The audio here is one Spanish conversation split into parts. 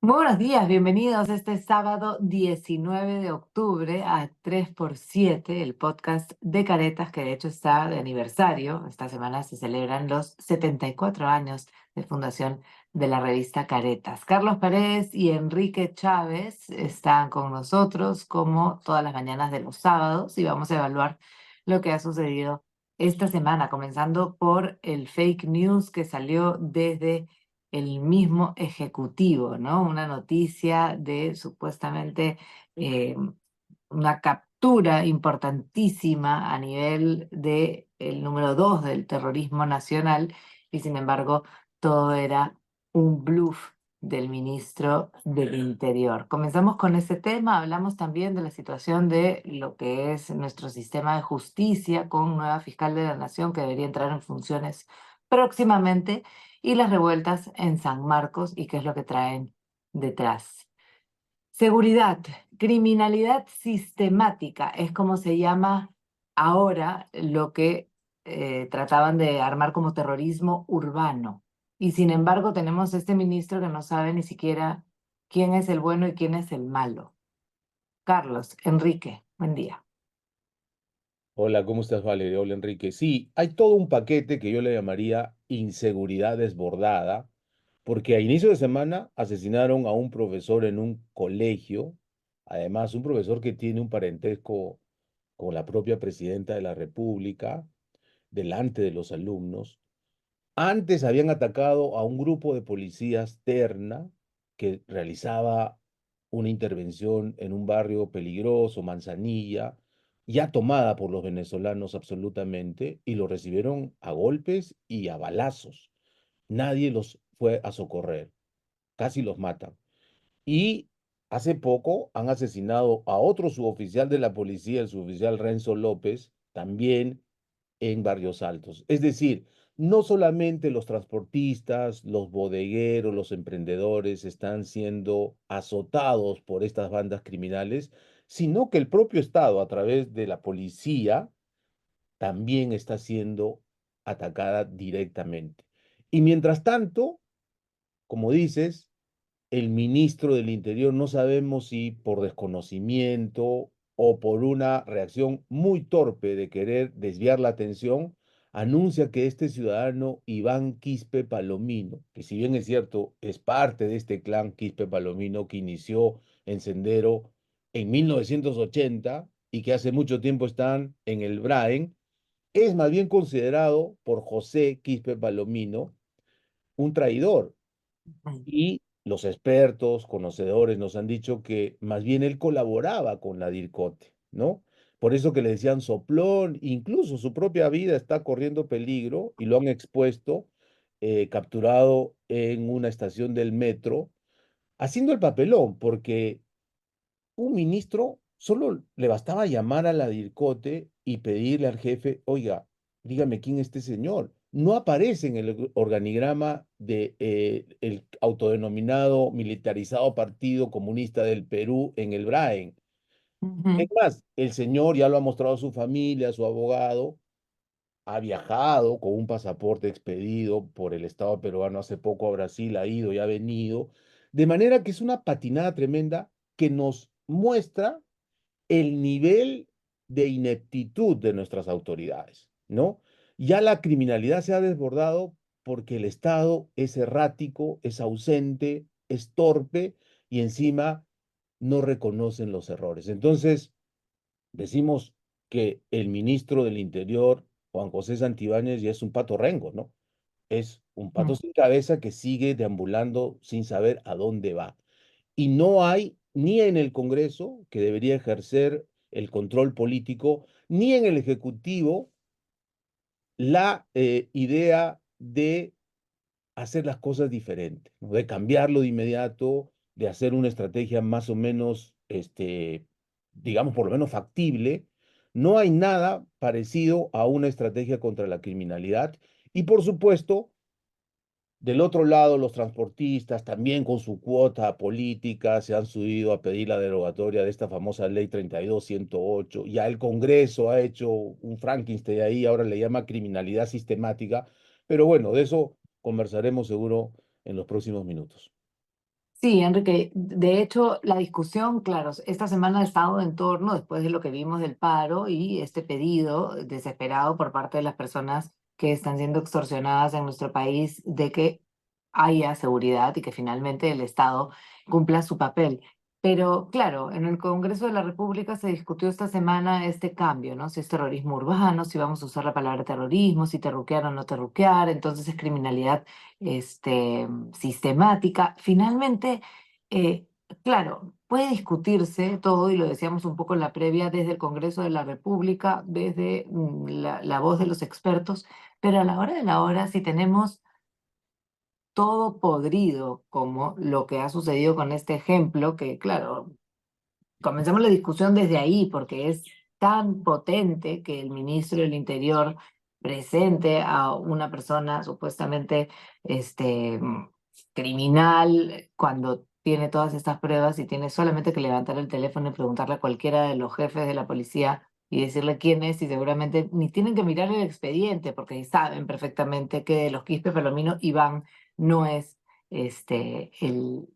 Muy buenos días, bienvenidos este sábado 19 de octubre a 3x7, el podcast de Caretas, que de hecho está de aniversario. Esta semana se celebran los 74 años de fundación de la revista Caretas. Carlos Paredes y Enrique Chávez están con nosotros como todas las mañanas de los sábados y vamos a evaluar lo que ha sucedido esta semana, comenzando por el fake news que salió desde el mismo ejecutivo, ¿no? Una noticia de supuestamente eh, una captura importantísima a nivel de el número 2 del terrorismo nacional y sin embargo todo era un bluff del ministro del Interior. Comenzamos con ese tema, hablamos también de la situación de lo que es nuestro sistema de justicia con nueva fiscal de la Nación que debería entrar en funciones próximamente y las revueltas en San Marcos y qué es lo que traen detrás. Seguridad, criminalidad sistemática, es como se llama ahora lo que trataban de armar como terrorismo urbano. Y sin embargo tenemos este ministro que no sabe ni siquiera quién es el bueno y quién es el malo. Carlos, Enrique, buen día. Hola, ¿cómo estás, Valeria? Hola, Enrique. Sí, hay todo un paquete que yo le llamaría inseguridad desbordada, porque a inicio de semana asesinaron a un profesor en un colegio, además un profesor que tiene un parentesco con la propia presidenta de la República, delante de los alumnos. Antes habían atacado a un grupo de policías terna que realizaba una intervención en un barrio peligroso, Manzanilla, ya tomada por los venezolanos absolutamente, y lo recibieron a golpes y a balazos. Nadie los fue a socorrer, casi los matan. Y hace poco han asesinado a otro suboficial de la policía, el suboficial Renzo López, también en Barrios Altos. Es decir, no solamente los transportistas, los bodegueros, los emprendedores están siendo azotados por estas bandas criminales, sino que el propio Estado, a través de la policía, también está siendo atacada directamente. Y mientras tanto, como dices, el ministro del Interior, no sabemos si por desconocimiento o por una reacción muy torpe de querer desviar la atención, anuncia que este ciudadano Iván Quispe Palomino, que si bien es cierto, es parte de este clan Quispe Palomino que inició en Sendero en 1980 y que hace mucho tiempo están en el Braen, es más bien considerado por José Quispe Palomino un traidor, y los expertos, conocedores nos han dicho que más bien él colaboraba con la DIRCOTE, ¿no? Por eso que le decían soplón, incluso su propia vida está corriendo peligro y lo han expuesto, capturado en una estación del metro, haciendo el papelón, porque un ministro solo le bastaba llamar a la DIRCOTE y pedirle al jefe, oiga, dígame quién es este señor. No aparece en el organigrama de el autodenominado militarizado Partido Comunista del Perú en el Braen. Es Ujú. más, el señor ya lo ha mostrado a su familia, a su abogado, ha viajado con un pasaporte expedido por el Estado peruano hace poco a Brasil, ha ido y ha venido, de manera que es una patinada tremenda que nos muestra el nivel de ineptitud de nuestras autoridades, ¿no? Ya la criminalidad se ha desbordado porque el Estado es errático, es ausente, es torpe y encima no reconocen los errores. Entonces, decimos que el ministro del Interior, Juan José Santibáñez, ya es un pato rengo, ¿no? Es un pato sin cabeza que sigue deambulando sin saber a dónde va. Y no hay ni en el Congreso, que debería ejercer el control político, ni en el Ejecutivo la idea de hacer las cosas diferentes, ¿no? De cambiarlo de inmediato, de hacer una estrategia más o menos, digamos, por lo menos factible. No hay nada parecido a una estrategia contra la criminalidad. Y por supuesto, del otro lado, los transportistas, también con su cuota política, se han subido a pedir la derogatoria de esta famosa ley 32-108. Ya el Congreso ha hecho un Frankenstein ahí, ahora le llama criminalidad sistemática. Pero bueno, de eso conversaremos seguro en los próximos minutos. Sí, Enrique, de hecho, la discusión, claro, esta semana ha estado en torno, después de lo que vimos del paro y este pedido desesperado por parte de las personas que están siendo extorsionadas en nuestro país, de que haya seguridad y que finalmente el Estado cumpla su papel. Pero claro, en el Congreso de la República se discutió esta semana este cambio, ¿no? Si es terrorismo urbano, si vamos a usar la palabra terrorismo, si terruquear o no terruquear, entonces es criminalidad sistemática. Finalmente, eh, claro, puede discutirse todo, y lo decíamos un poco en la previa, desde el Congreso de la República, desde la voz de los expertos, pero a la hora de la hora, si tenemos todo podrido, como lo que ha sucedido con este ejemplo, que claro, comencemos la discusión desde ahí, porque es tan potente que el ministro del Interior presente a una persona supuestamente criminal cuando tiene todas estas pruebas y tiene solamente que levantar el teléfono y preguntarle a cualquiera de los jefes de la policía y decirle quién es, y seguramente ni tienen que mirar el expediente porque saben perfectamente que de los Quispe Palomino Iván no es el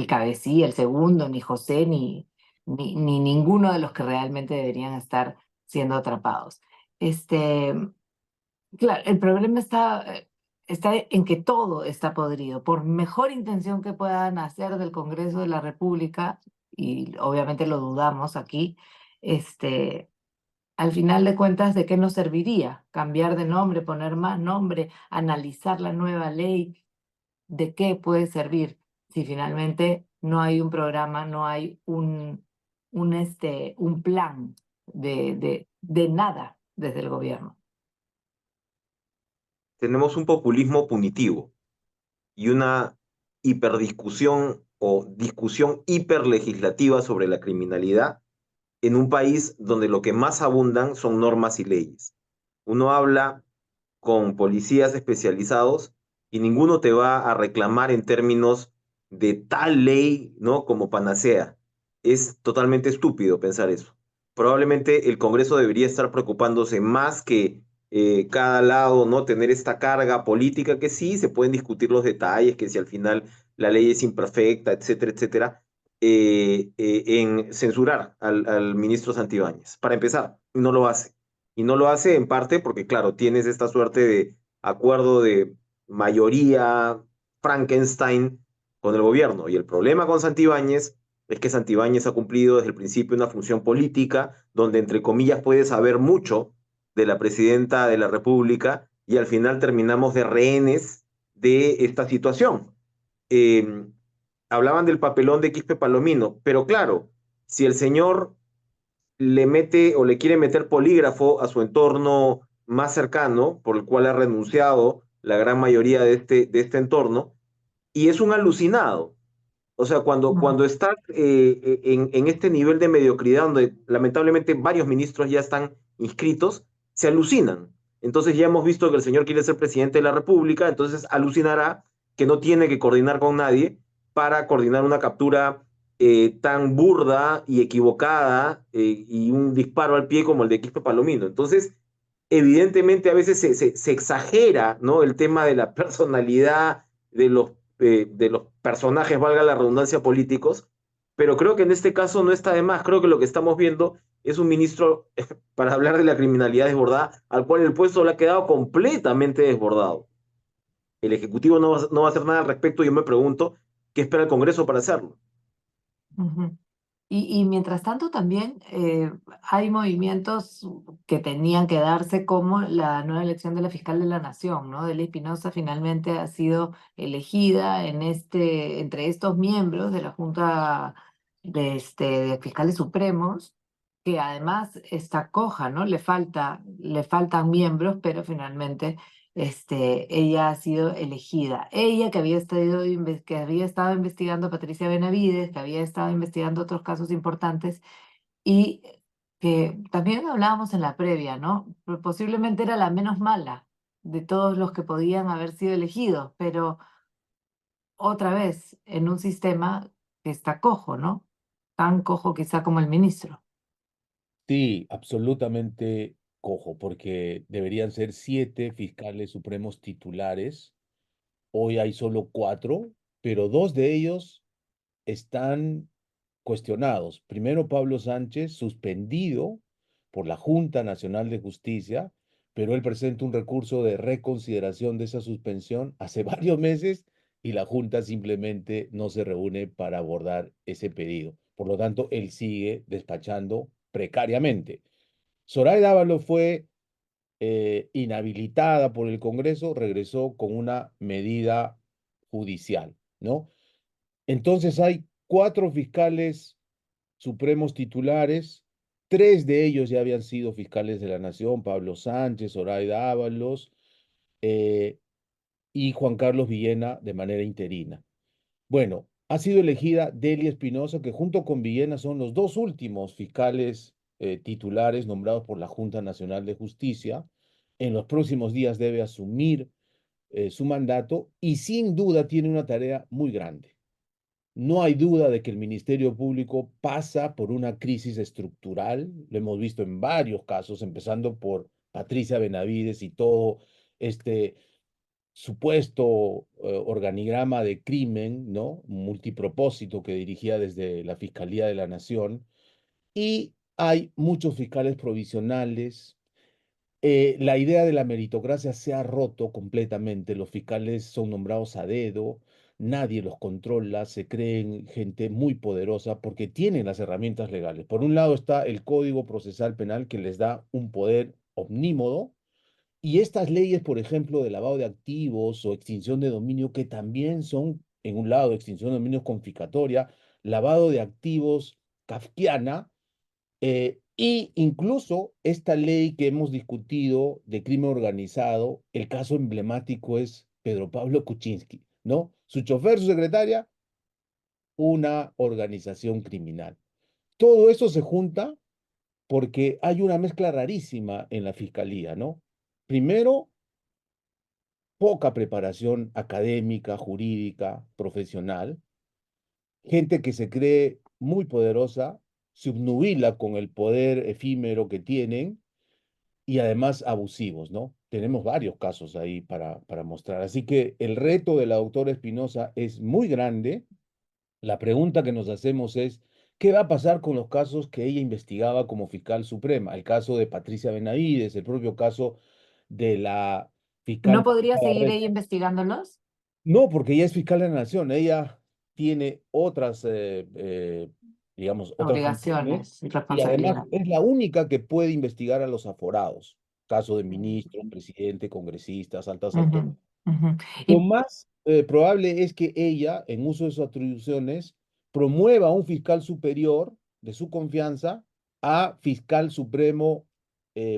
cabecilla, el segundo, ni José, ni ninguno de los que realmente deberían estar siendo atrapados. Este, claro, el problema está en que todo está podrido. Por mejor intención que puedan hacer del Congreso de la República, y obviamente lo dudamos aquí, este, al final de cuentas, ¿de qué nos serviría cambiar de nombre, poner más nombre, analizar la nueva ley? ¿De qué puede servir si finalmente no hay un programa, no hay un plan de nada desde el gobierno? Tenemos un populismo punitivo y una hiperdiscusión o discusión hiperlegislativa sobre la criminalidad en un país donde lo que más abundan son normas y leyes. Uno habla con policías especializados y ninguno te va a reclamar en términos de tal ley, ¿no? Como panacea. Es totalmente estúpido pensar eso. Probablemente el Congreso debería estar preocupándose más que cada lado, ¿no? Tener esta carga política que sí, se pueden discutir los detalles, que si al final la ley es imperfecta, etcétera, etcétera, en censurar al ministro Santibáñez. Para empezar, no lo hace. Y no lo hace en parte porque, claro, tienes esta suerte de acuerdo de mayoría Frankenstein con el gobierno. Y el problema con Santibáñez es que Santibáñez ha cumplido desde el principio una función política donde, entre comillas, puede saber mucho de la presidenta de la República y al final terminamos de rehenes de esta situación. Eh, Hablaban del papelón de Quispe Palomino, pero claro, si el señor le mete o le quiere meter polígrafo a su entorno más cercano, por el cual ha renunciado la gran mayoría de este entorno, y es un alucinado. O sea, Ujú. cuando estás en este nivel de mediocridad, donde lamentablemente varios ministros ya están inscritos, se alucinan. Entonces ya hemos visto que el señor quiere ser presidente de la República, entonces alucinará que no tiene que coordinar con nadie para coordinar una captura tan burda y equivocada y un disparo al pie como el de Quispe Palomino. Entonces, evidentemente a veces se exagera, ¿no? El tema de la personalidad de los personajes, valga la redundancia, políticos, pero creo que en este caso no está de más. Creo que lo que estamos viendo es un ministro, para hablar de la criminalidad desbordada, al cual el puesto le ha quedado completamente desbordado. El Ejecutivo no va a hacer nada al respecto. Yo me pregunto, ¿qué espera el Congreso para hacerlo? Ujú. Y mientras tanto también hay movimientos que tenían que darse, como la nueva elección de la fiscal de la Nación, ¿no? Delia Espinosa finalmente ha sido elegida entre estos miembros de la Junta de Fiscales Supremos, que además está coja, ¿no? Le faltan miembros, pero finalmente ella ha sido elegida. Ella que había estado investigando a Patricia Benavides, que había estado investigando otros casos importantes, y que también hablábamos en la previa, ¿no? Posiblemente era la menos mala de todos los que podían haber sido elegidos, pero otra vez en un sistema que está cojo, ¿no? Tan cojo quizá como el ministro. Sí, absolutamente cojo, porque deberían ser 7 fiscales supremos titulares. Hoy hay solo 4, pero dos de ellos están cuestionados. Primero, Pablo Sánchez, suspendido por la Junta Nacional de Justicia, pero él presenta un recurso de reconsideración de esa suspensión hace varios meses y la Junta simplemente no se reúne para abordar ese pedido. Por lo tanto, él sigue despachando precariamente. Zoraida Ábalos fue inhabilitada por el Congreso, regresó con una medida judicial, ¿no? Entonces hay cuatro fiscales supremos titulares, tres de ellos ya habían sido fiscales de la Nación, Pablo Sánchez, Zoraida Ábalos eh, y Juan Carlos Villena de manera interina. Bueno, ha sido elegida Delia Espinosa, que junto con Villena son los dos últimos fiscales titulares nombrados por la Junta Nacional de Justicia. En los próximos días debe asumir su mandato y sin duda tiene una tarea muy grande. No hay duda de que el Ministerio Público pasa por una crisis estructural, lo hemos visto en varios casos, empezando por Patricia Benavides y todo este supuesto organigrama de crimen, ¿no? Multipropósito que dirigía desde la Fiscalía de la Nación. Y hay muchos fiscales provisionales. La idea de la meritocracia se ha roto completamente. Los fiscales son nombrados a dedo, nadie los controla, se creen gente muy poderosa porque tienen las herramientas legales. Por un lado está el Código Procesal Penal que les da un poder omnímodo y estas leyes, por ejemplo, de lavado de activos o extinción de dominio, que también son, en un lado, extinción de dominio confiscatoria, lavado de activos kafkiana, y incluso esta ley que hemos discutido de crimen organizado, el caso emblemático es Pedro Pablo Kuczynski, ¿no? Su chofer, su secretaria, una organización criminal. Todo eso se junta porque hay una mezcla rarísima en la fiscalía, ¿no? Primero, poca preparación académica, jurídica, profesional, gente que se cree muy poderosa, se obnubila con el poder efímero que tienen y además abusivos, ¿no? Tenemos varios casos ahí para mostrar. Así que el reto de la doctora Espinosa es muy grande. La pregunta que nos hacemos es, ¿qué va a pasar con los casos que ella investigaba como fiscal suprema? El caso de Patricia Benavides, el propio caso de la ¿No fiscal podría Patricia seguir Barrera. ella investigándolos? No, porque ella es fiscal de la Nación, ella tiene otras, digamos, otras funciones Obligaciones y y además responsabilidad. es la única que puede investigar a los aforados, caso de ministros, presidente, congresistas, altas autoridades. Ujú, ujú. Lo Y más probable es que ella, en uso de sus atribuciones, promueva a un fiscal superior de su confianza a fiscal supremo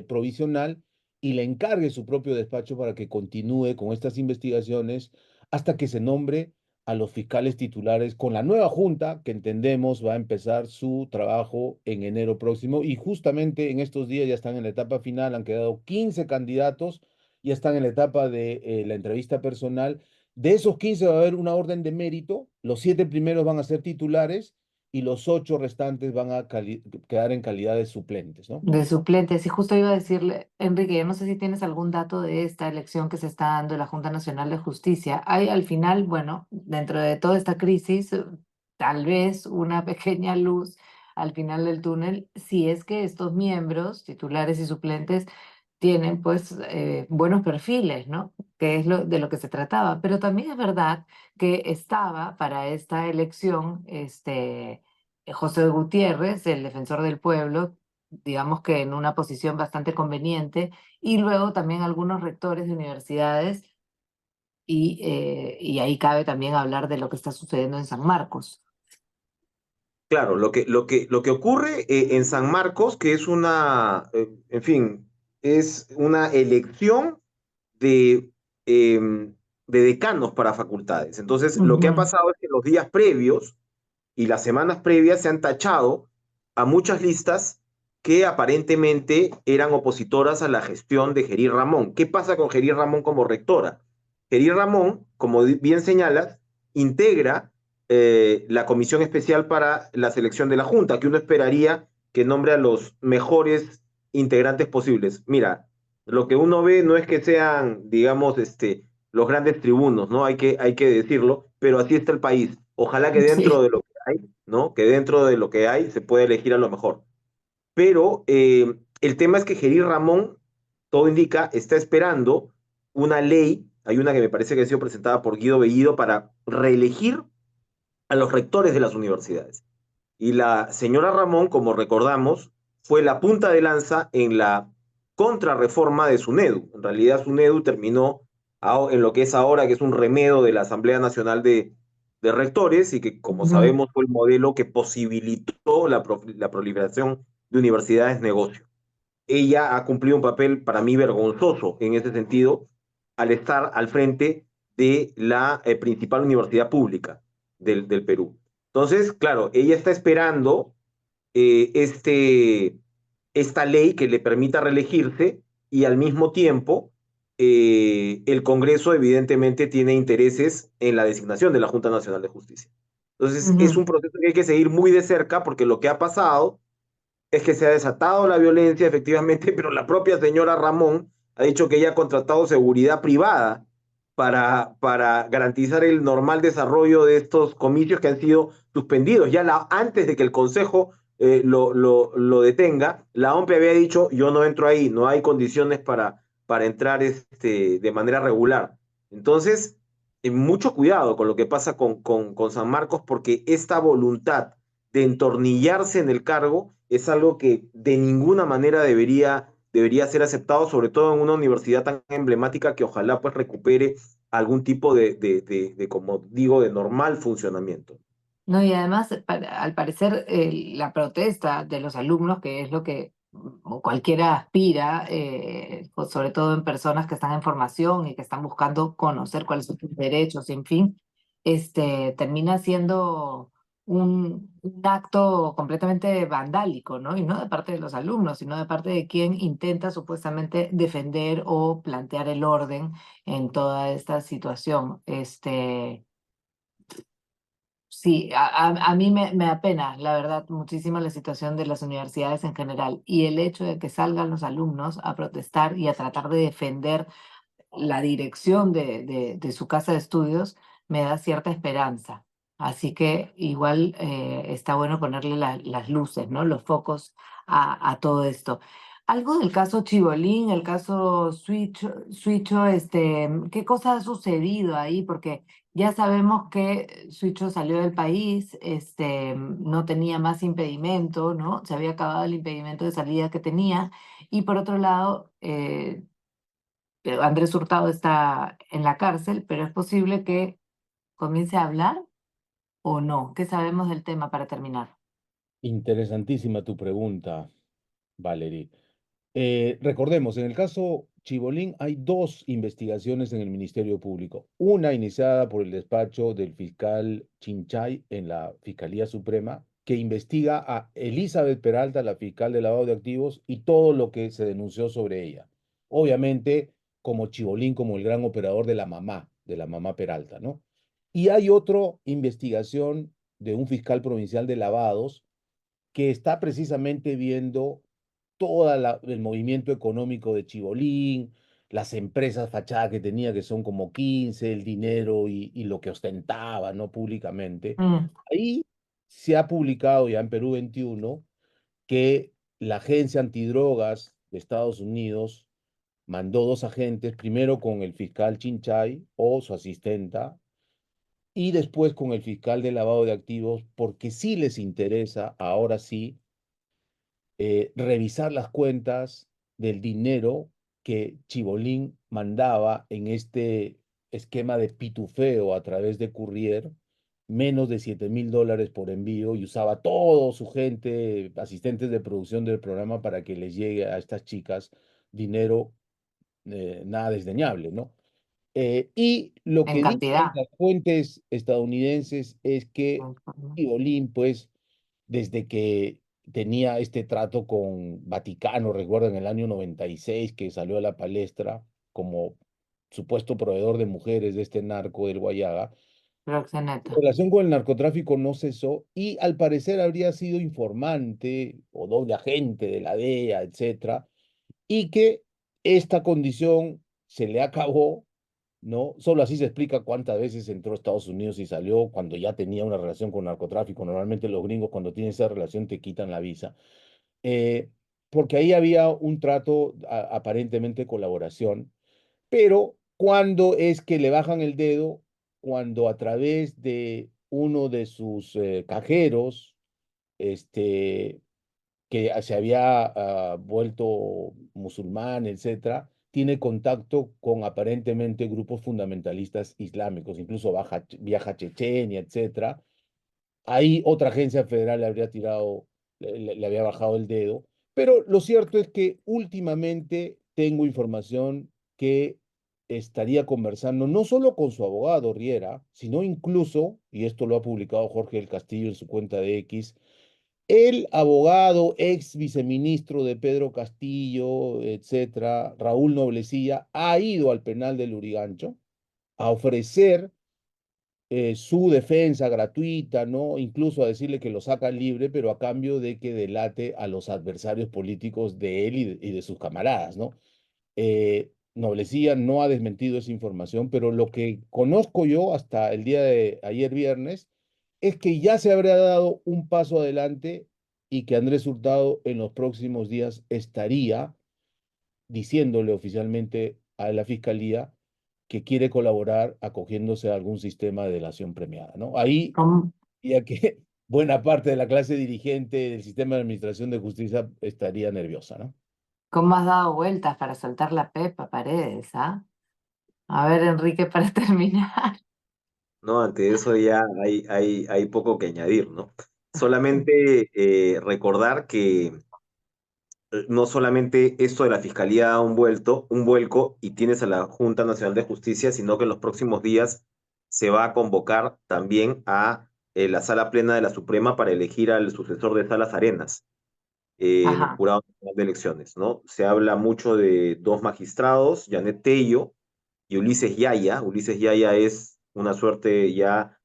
provisional y le encargue su propio despacho para que continúe con estas investigaciones hasta que se nombre a los fiscales titulares con la nueva junta que entendemos va a empezar su trabajo en enero próximo y justamente en estos días ya están en la etapa final, han quedado 15 candidatos, ya están en la etapa de la entrevista personal. De esos 15 va a haber una orden de mérito, los 7 primeros van a ser titulares y los 8 restantes van a quedar en calidad de suplentes, ¿no? de suplentes, y justo iba a decirle, Enrique, yo no sé si tienes algún dato de esta elección que se está dando en la Junta Nacional de Justicia. Hay al final, bueno, dentro de toda esta crisis, tal vez una pequeña luz al final del túnel, si es que estos miembros, titulares y suplentes, tienen pues buenos perfiles, ¿no? Que es de lo que se trataba. Pero también es verdad que estaba para esta elección, José Gutiérrez, el defensor del pueblo, digamos que en una posición bastante conveniente, y luego también algunos rectores de universidades, y ahí cabe también hablar de lo que está sucediendo en San Marcos. Claro, lo que ocurre en San Marcos, que es en fin, es una elección de, de decanos para facultades. Entonces, lo que ha Ujú. pasado es que los días previos y las semanas previas se han tachado a muchas listas que aparentemente eran opositoras a la gestión de Gerí Ramón. ¿Qué pasa con Gerí Ramón como rectora? Gerí Ramón, como bien señalas, integra la comisión especial para la selección de la Junta, que uno esperaría que nombre a los mejores integrantes posibles. Mira, lo que uno ve no es que sean, digamos, los grandes tribunos, ¿no? Hay que decirlo, pero así está el país. Ojalá que dentro Sí. de lo que hay, ¿no? Que dentro de lo que hay se pueda elegir a lo mejor. Pero el tema es que Gerir Ramón, todo indica, está esperando una ley, hay una que me parece que ha sido presentada por Guido Bellido para reelegir a los rectores de las universidades. Y la señora Ramón, como recordamos, fue la punta de lanza en la contrarreforma de SUNEDU. En realidad, SUNEDU terminó en lo que es ahora, que es un remedo de la Asamblea Nacional de Rectores, y que, como Ujú, sabemos, fue el modelo que posibilitó la proliferación de universidades negocio. Ella ha cumplido un papel para mí vergonzoso en ese sentido al estar al frente de la principal universidad pública del Perú. Entonces, claro, ella está esperando eh, este, esta ley que le permita reelegirse y al mismo tiempo el Congreso evidentemente tiene intereses en la designación de la Junta Nacional de Justicia. Entonces, es ujú. un proceso que hay que seguir muy de cerca porque lo que ha pasado es que se ha desatado la violencia, efectivamente, pero la propia señora Ramón ha dicho que ella ha contratado seguridad privada para garantizar el normal desarrollo de estos comicios que han sido suspendidos. Antes de que el Consejo lo detenga, la OMP había dicho, yo no entro ahí, no hay condiciones para entrar de manera regular. Entonces, mucho cuidado con lo que pasa con San Marcos, porque esta voluntad de entornillarse en el cargo es algo que de ninguna manera debería ser aceptado, sobre todo en una universidad tan emblemática que ojalá pues recupere algún tipo como digo, de normal funcionamiento. No, y además, al parecer, la protesta de los alumnos, que es lo que cualquiera aspira, pues, sobre todo en personas que están en formación y que están buscando conocer cuáles son sus derechos, en fin, termina siendo un acto completamente vandálico, ¿no? Y no de parte de los alumnos, sino de parte de quien intenta supuestamente defender o plantear el orden en toda esta situación. Sí, a mí me apena, la verdad, muchísimo la situación de las universidades en general y el hecho de que salgan los alumnos a protestar y a tratar de defender la dirección de su casa de estudios me da cierta esperanza. Así que igual está bueno ponerle las luces, ¿no? Los focos a todo esto. Algo del caso Chibolín, el caso Suicho, ¿qué cosa ha sucedido ahí? Porque ya sabemos que Suicho salió del país, no tenía más impedimento, ¿no? Se había acabado el impedimento de salida que tenía. Y por otro lado, Andrés Hurtado está en la cárcel, pero es posible que comience a hablar o no. ¿Qué sabemos del tema para terminar? Interesantísima tu pregunta, Valerie. Recordemos, en el caso Chibolín hay dos investigaciones en el Ministerio Público. Una iniciada por el despacho del fiscal Chinchay en la Fiscalía Suprema, que investiga a Elizabeth Peralta, la fiscal de lavado de activos, y todo lo que se denunció sobre ella. Obviamente, como Chibolín, como el gran operador de la mamá Peralta, ¿no? Y hay otra investigación de un fiscal provincial de lavados que está precisamente viendo todo el movimiento económico de Chibolín, las empresas fachadas que tenía, que son como 15, el dinero y lo que ostentaba, ¿no? Públicamente. Mm, Ahí se ha publicado ya en Perú 21 que la agencia antidrogas de Estados Unidos mandó dos agentes, primero con el fiscal Chinchay o su asistenta, y después con el fiscal de lavado de activos, porque sí les interesa, ahora sí, revisar las cuentas del dinero que Chibolín mandaba en este esquema de pitufeo a través de Courier, menos de $7,000 por envío, y usaba todo su gente, asistentes de producción del programa, para que les llegue a estas chicas dinero nada desdeñable, ¿no? Y lo en que dicen cantidad. las fuentes estadounidenses es que Chibolín, pues, desde que tenía este trato con Vaticano, recuerdo en el año 96 que salió a la palestra como supuesto proveedor de mujeres de este narco del Guayaga, su Proxeneta. relación con el narcotráfico no cesó y al parecer habría sido informante o doble agente de la DEA, etcétera, y que esta condición se le acabó ¿no? Solo así se explica cuántas veces entró a Estados Unidos y salió cuando ya tenía una relación con narcotráfico. Normalmente los gringos cuando tienen esa relación te quitan la visa. Eh, Porque ahí había un trato aparentemente de colaboración, pero cuando es que le bajan el dedo, cuando a través de uno de sus cajeros, este, que se había vuelto musulmán, etcétera, tiene contacto con aparentemente grupos fundamentalistas islámicos, incluso viaja a Chechenia, etcétera. Ahí otra agencia federal le habría tirado, le había bajado el dedo, pero lo cierto es que últimamente tengo información que estaría conversando no solo con su abogado Riera, sino incluso, y esto lo ha publicado Jorge del Castillo en su cuenta de X, el abogado, ex viceministro de Pedro Castillo, etcétera, Raúl Noblecilla, ha ido al penal del Lurigancho a ofrecer su defensa gratuita, ¿no? Incluso a decirle que lo sacan libre, pero a cambio de que delate a los adversarios políticos de él y de sus camaradas, ¿no? Noblecilla no ha desmentido esa información, pero lo que conozco yo hasta el día de ayer viernes es que ya se habrá dado un paso adelante y que Andrés Hurtado en los próximos días estaría diciéndole oficialmente a la fiscalía que quiere colaborar acogiéndose a algún sistema de delación premiada, ¿no? Ahí, ¿Cómo, ya que buena parte de la clase dirigente del sistema de administración de justicia estaría nerviosa, ¿no? cómo has dado vueltas para soltar la pepa, Paredes, ¿ah? A ver, Enrique, para terminar. ¿No? Ante eso ya hay poco que añadir, ¿no? Solamente recordar que no solamente esto de la Fiscalía da un vuelco y tienes a la Junta Nacional de Justicia, sino que en los próximos días se va a convocar también a la Sala Plena de la Suprema para elegir al sucesor de Salas Arenas en el Ajá. Jurado Nacional de Elecciones, ¿no? Se habla mucho de dos magistrados, Janet Tello y Ulises Yaya. Ulises Yaya es una suerte ya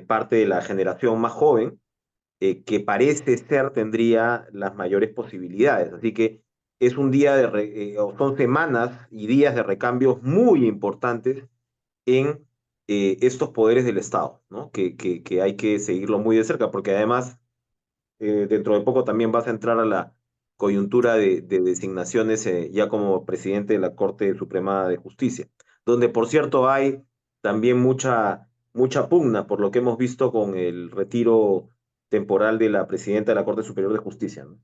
parte de la generación más joven, que parece ser tendría las mayores posibilidades. Así que es un día o son semanas y días de recambios muy importantes en estos poderes del Estado, ¿no? Que hay que seguirlo muy de cerca, porque además dentro de poco también vas a entrar a la coyuntura de designaciones ya como presidente de la Corte Suprema de Justicia, donde por cierto hay también mucha pugna por lo que hemos visto con el retiro temporal de la presidenta de la Corte Superior de Justicia, ¿no?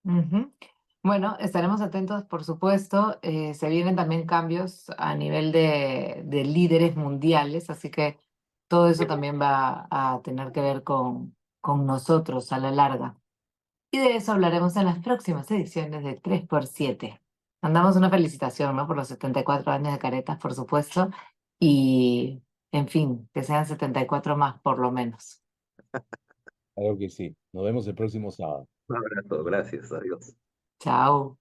Ujú. Bueno, estaremos atentos, por supuesto. Se vienen también cambios a nivel de líderes mundiales, así que todo eso también va a tener que ver con nosotros a la larga. Y de eso hablaremos en las próximas ediciones de 3x7. Mandamos una felicitación, ¿no? Por los 74 años de Caretas, por supuesto. Y, en fin, que sean 74 más, por lo menos. Claro que sí. Nos vemos el próximo sábado. Un abrazo, gracias, adiós. Chao.